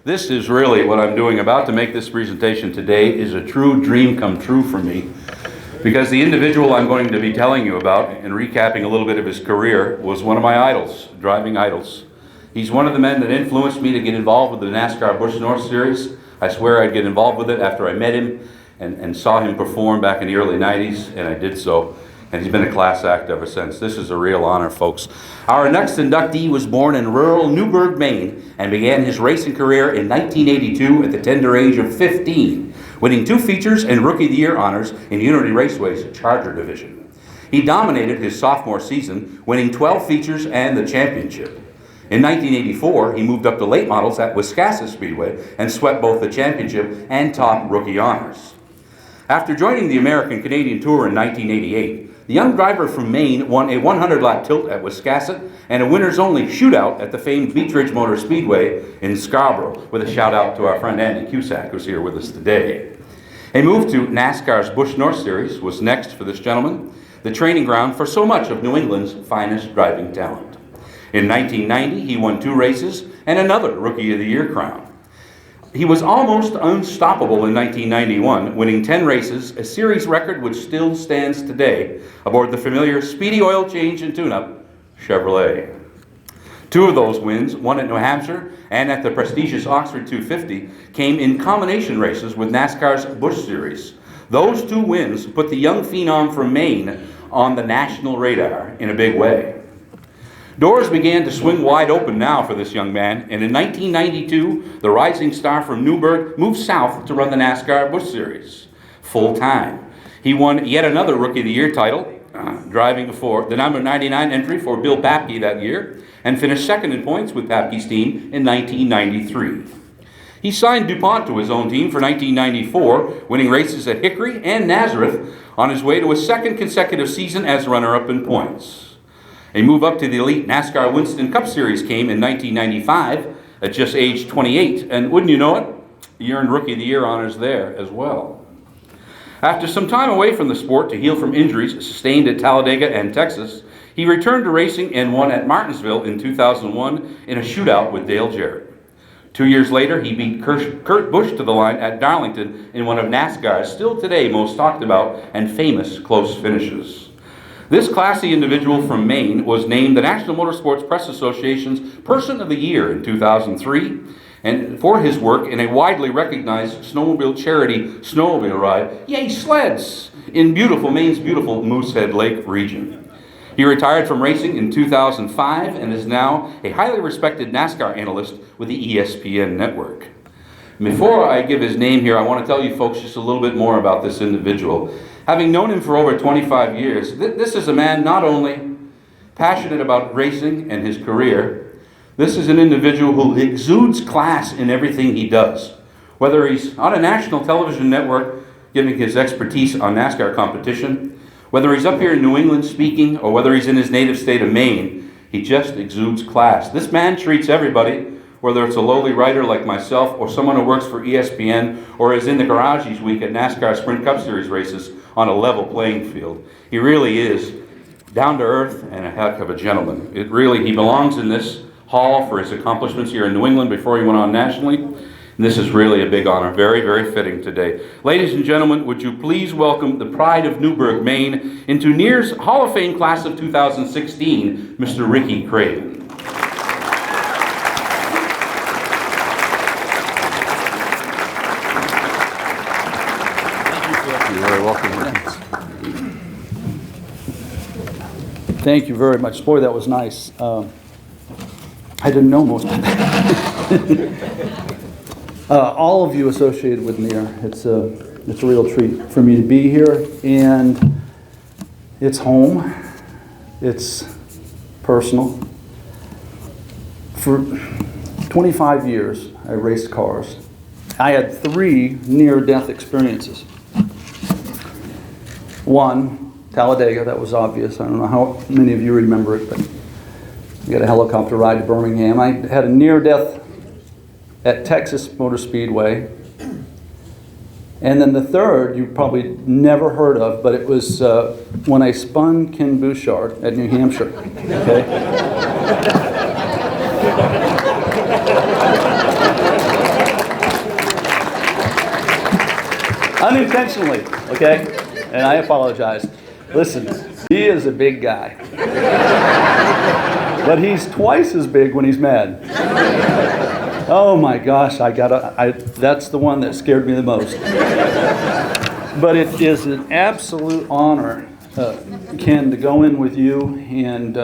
This is really what I'm doing. About to make this presentation today is a true dream come true for me, because the individual I'm going to be telling you about and recapping a little bit of his career was one of my idols, driving idols. He's one of the men that influenced me to get involved with the NASCAR Busch North Series. I swear I'd get involved with it after I met him and saw him perform back in the early 90s, and I did so. And he's been a class act ever since. This is a real honor, folks. Our next inductee was born in rural Newburgh, Maine, and began his racing career in 1982 at the tender age of 15, winning 2 features and Rookie of the Year honors in Unity Raceway's Charger division. He dominated his sophomore season, winning 12 features and the championship. In 1984, he moved up to late models at Wiscasset Speedway and swept both the championship and top rookie honors. After joining the American Canadian Tour in 1988, the young driver from Maine won a 100-lap tilt at Wiscasset and a winners-only shootout at the famed Beech Ridge Motor Speedway in Scarborough, with a shout-out to our friend Andy Cusack, who's here with us today. A move to NASCAR's Busch North Series was next for this gentleman, the training ground for so much of New England's finest driving talent. In 1990, he won 2 races and another Rookie of the Year crown. He was almost unstoppable in 1991, winning 10 races, a series record which still stands today, aboard the familiar speedy oil change and tune-up Chevrolet. 2 of those wins, one at New Hampshire and at the prestigious Oxford 250, came in combination races with NASCAR's Busch Series. Those 2 wins put the young phenom from Maine on the national radar in a big way. Doors began to swing wide open now for this young man, and in 1992, the rising star from Newburgh moved south to run the NASCAR Busch Series full-time. He won yet another Rookie of the Year title, driving for the number 99 entry for Bill Papke that year, and finished second in points with Papke's team in 1993. He signed DuPont to his own team for 1994, winning races at Hickory and Nazareth on his way to his second consecutive season as runner-up in points. A move up to the elite NASCAR Winston Cup Series came in 1995 at just age 28, and wouldn't you know it, he earned Rookie of the Year honors there as well. After some time away from the sport to heal from injuries sustained at Talladega and Texas, he returned to racing and won at Martinsville in 2001 in a shootout with Dale Jarrett. 2 years later, he beat Kurt Busch to the line at Darlington in one of NASCAR's still today most talked about and famous close finishes. This classy individual from Maine was named the National Motorsports Press Association's Person of the Year in 2003, and for his work in a widely recognized snowmobile charity snowmobile ride, Yay Sleds, in Maine's beautiful Moosehead Lake region. He retired from racing in 2005 and is now a highly respected NASCAR analyst with the ESPN network. Before I give his name here, I want to tell you folks just a little bit more about this individual. Having known him for over 25 years, this is a man not only passionate about racing and his career, this is an individual who exudes class in everything he does. Whether he's on a national television network giving his expertise on NASCAR competition, whether he's up here in New England speaking, or whether he's in his native state of Maine, he just exudes class. This man treats everybody, whether it's a lowly writer like myself or someone who works for ESPN or is in the garage each week at NASCAR Sprint Cup Series races, on a level playing field. He really is down to earth and a heck of a gentleman. He belongs in this hall for his accomplishments here in New England before he went on nationally. And this is really a big honor, very, very fitting today. Ladies and gentlemen, would you please welcome the pride of Newburgh, Maine, into NEAR's Hall of Fame class of 2016, Mr. Ricky Craven. Thank you very much. Boy, that was nice. I didn't know most of that. All of you associated with NEAR, it's a real treat for me to be here, and it's home. It's personal. For 25 years, I raced cars. I had 3 near-death experiences. One, Talladega, that was obvious. I don't know how many of you remember it, but we got a helicopter ride to Birmingham. I had a near-death at Texas Motor Speedway. And then the third, you probably never heard of, but it was when I spun Ken Bouchard at New Hampshire. Okay? Unintentionally, okay? And I apologize. Listen, he is a big guy. But he's twice as big when he's mad. Oh my gosh, that's the one that scared me the most. But it is an absolute honor, Ken, to go in with you, and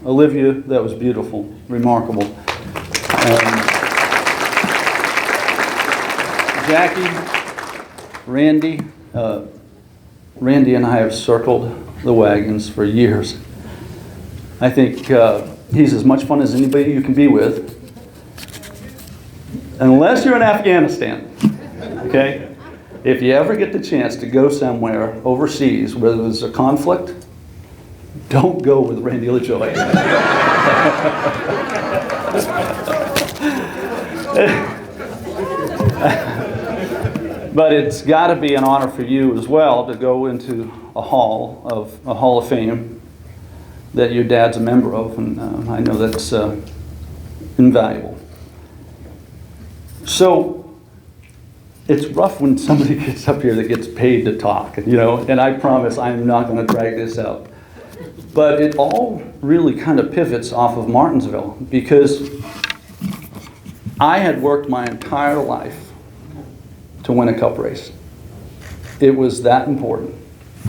Olivia, that was beautiful, remarkable. Jackie, Randy, Randy and I have circled the wagons for years. I think he's as much fun as anybody you can be with, unless you're in Afghanistan, okay? If you ever get the chance to go somewhere overseas where there's a conflict, don't go with Randy LaJoy. But it's got to be an honor for you as well to go into a hall of fame that your dad's a member of, and I know that's invaluable. So it's rough when somebody gets up here that gets paid to talk, and I promise I'm not going to drag this out. But it all really kind of pivots off of Martinsville, because I had worked my entire life to win a cup race. It was that important.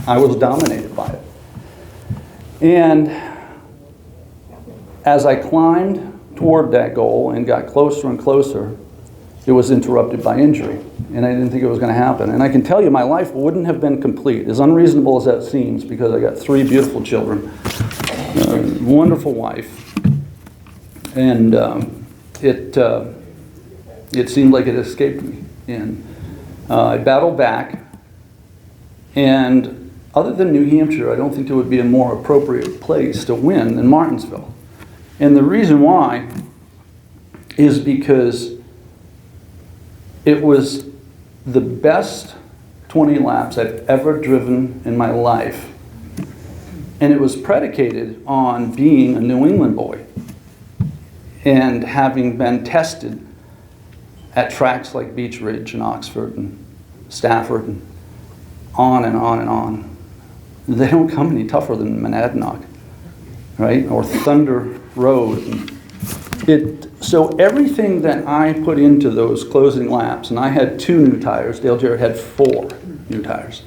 I was dominated by it. And as I climbed toward that goal and got closer and closer, it was interrupted by injury. And I didn't think it was going to happen. And I can tell you, my life wouldn't have been complete, as unreasonable as that seems, because I got 3 beautiful children, a wonderful wife, and it seemed like it escaped me. And I battled back, and other than New Hampshire, I don't think there would be a more appropriate place to win than Martinsville. And the reason why is because it was the best 20 laps I've ever driven in my life. And it was predicated on being a New England boy and having been tested at tracks like Beech Ridge and Oxford and Stafford and on and on and on. They don't come any tougher than Monadnock, right? Or Thunder Road. So everything that I put into those closing laps, and I had 2 new tires, Dale Jarrett had 4 new tires,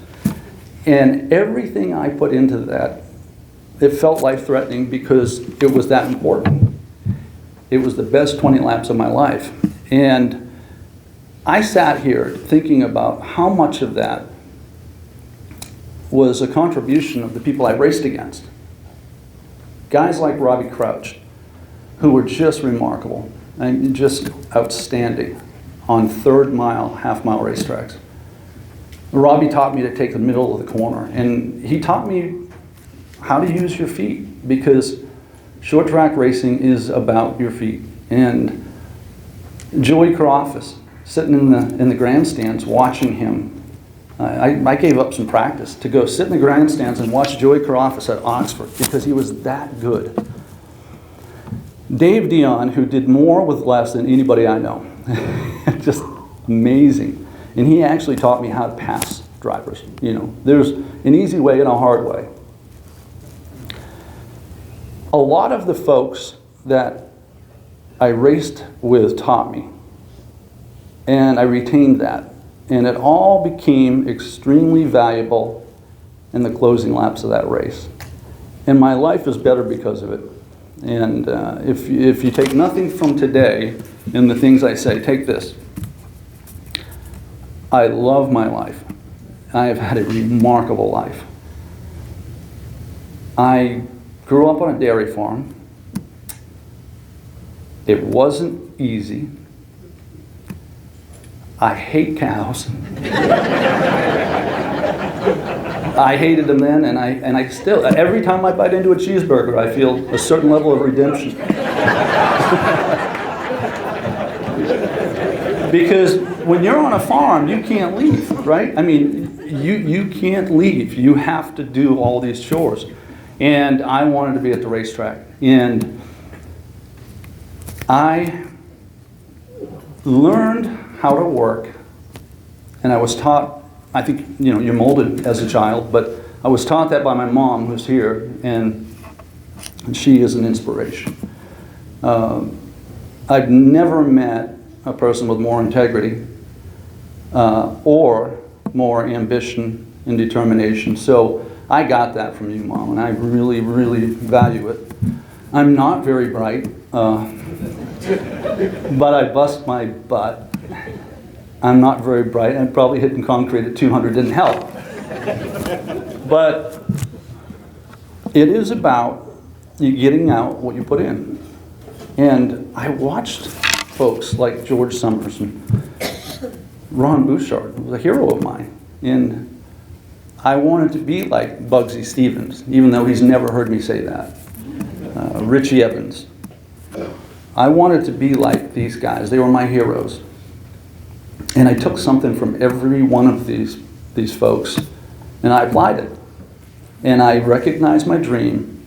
and everything I put into that, it felt life-threatening because it was that important. It was the best 20 laps of my life. And I sat here thinking about how much of that was a contribution of the people I raced against. Guys like Robbie Crouch, who were just remarkable and just outstanding on 3rd mile, half-mile racetracks. Robbie taught me to take the middle of the corner, and he taught me how to use your feet, because short track racing is about your feet. And Joey Carafas, sitting in the grandstands watching him, I gave up some practice to go sit in the grandstands and watch Joey Carafas at Oxford, because he was that good. Dave Dion, who did more with less than anybody I know. Just amazing. And he actually taught me how to pass drivers. There's an easy way and a hard way. A lot of the folks that I raced with taught me, and I retained that. And it all became extremely valuable in the closing laps of that race. And my life is better because of it. And if you take nothing from today and the things I say, take this. I love my life. I have had a remarkable life. I grew up on a dairy farm. It wasn't easy. I hate cows. I hated them then, and I still, every time I bite into a cheeseburger, I feel a certain level of redemption. Because when you're on a farm, you can't leave, right? I mean, you can't leave. You have to do all these chores. And I wanted to be at the racetrack. And I learned how to work, and I was taught I think, you're molded as a child, but I was taught that by my mom, who's here, and she is an inspiration. I've never met a person with more integrity or more ambition and determination. So I got that from you, Mom, and I really, really value it. I'm not very bright, but I bust my butt. I'm not very bright, and probably hitting concrete at 200 didn't help. But it is about you getting out what you put in. And I watched folks like George Summers and Ron Bouchard, who was a hero of mine. And I wanted to be like Bugsy Stevens, even though he's never heard me say that. Richie Evans. I wanted to be like these guys. They were my heroes. And I took something from every one of these folks, and I applied it. And I recognized my dream.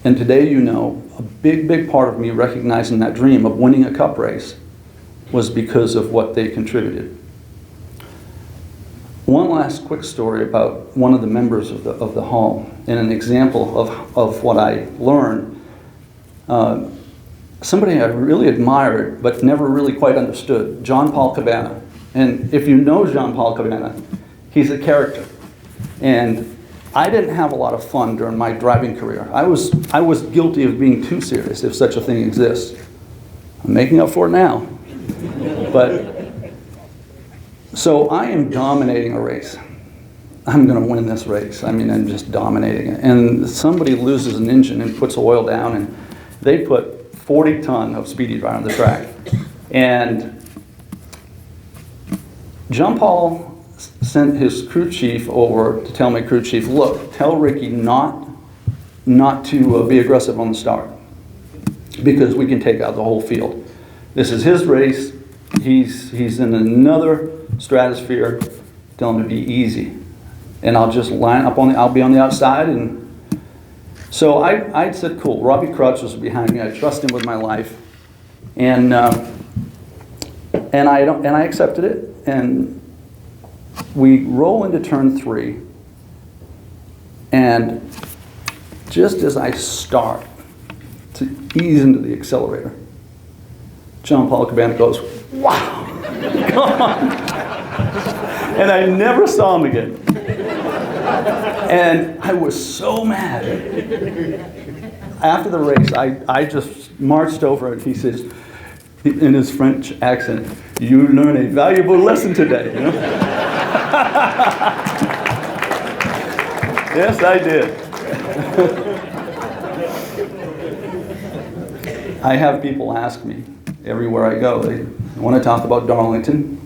And today, a big, big part of me recognizing that dream of winning a cup race was because of what they contributed. One last quick story about one of the members of the hall, and an example of what I learned. Somebody I really admired, but never really quite understood, John Paul Cabana. And if you know John Paul Cabana, he's a character. And I didn't have a lot of fun during my driving career. I was guilty of being too serious, if such a thing exists. I'm making up for it now. But so I am dominating a race. I'm going to win this race. I mean, I'm just dominating it. And somebody loses an engine and puts oil down, and they put 40 ton of speedy dry on the track. And John Paul sent his crew chief over to tell my crew chief, look, tell Ricky not to be aggressive on the start, because we can take out the whole field. This is his race. He's in another stratosphere. Tell him to be easy. And I'll just line up I'll be on the outside. And so I said, cool. Robbie Crutch was behind me. I trust him with my life. And I accepted it. And we roll into turn 3, and just as I start to ease into the accelerator, John Paul Cabana goes, wow, come on. And I never saw him again. And I was so mad. After the race, I just marched over, and he says, in his French accent, you learn a valuable lesson today. Yes, I did. I have people ask me everywhere I go, they want to talk about Darlington,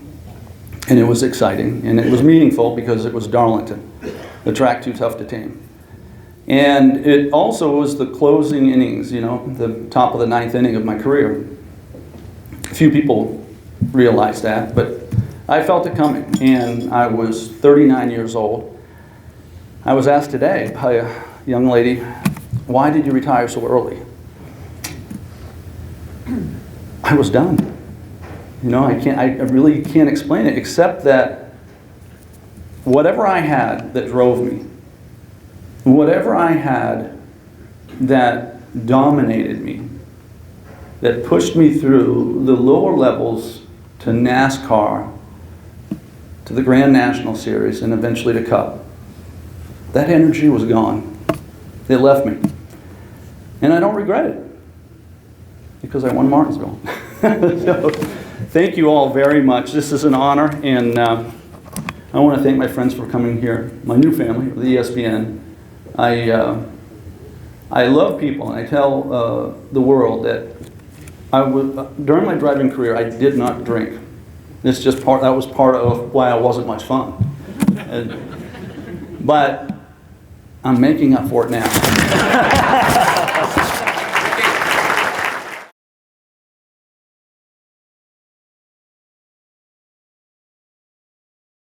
and it was exciting, and it was meaningful because it was Darlington, the track too tough to tame. And it also was the closing innings, the top of the 9th inning of my career. A few people realized that, but I felt it coming, and I was 39 years old. I was asked today by a young lady, why did you retire so early? I was done. I really can't explain it, except that whatever I had that drove me, whatever I had that dominated me, that pushed me through the lower levels to NASCAR, to the Grand National Series, and eventually to Cup. That energy was gone. It left me. And I don't regret it, because I won Martinsville. So, thank you all very much. This is an honor, and I want to thank my friends for coming here, my new family, the ESPN. I love people, and I tell the world that during my driving career, I did not drink. That was part of why I wasn't much fun. But I'm making up for it now.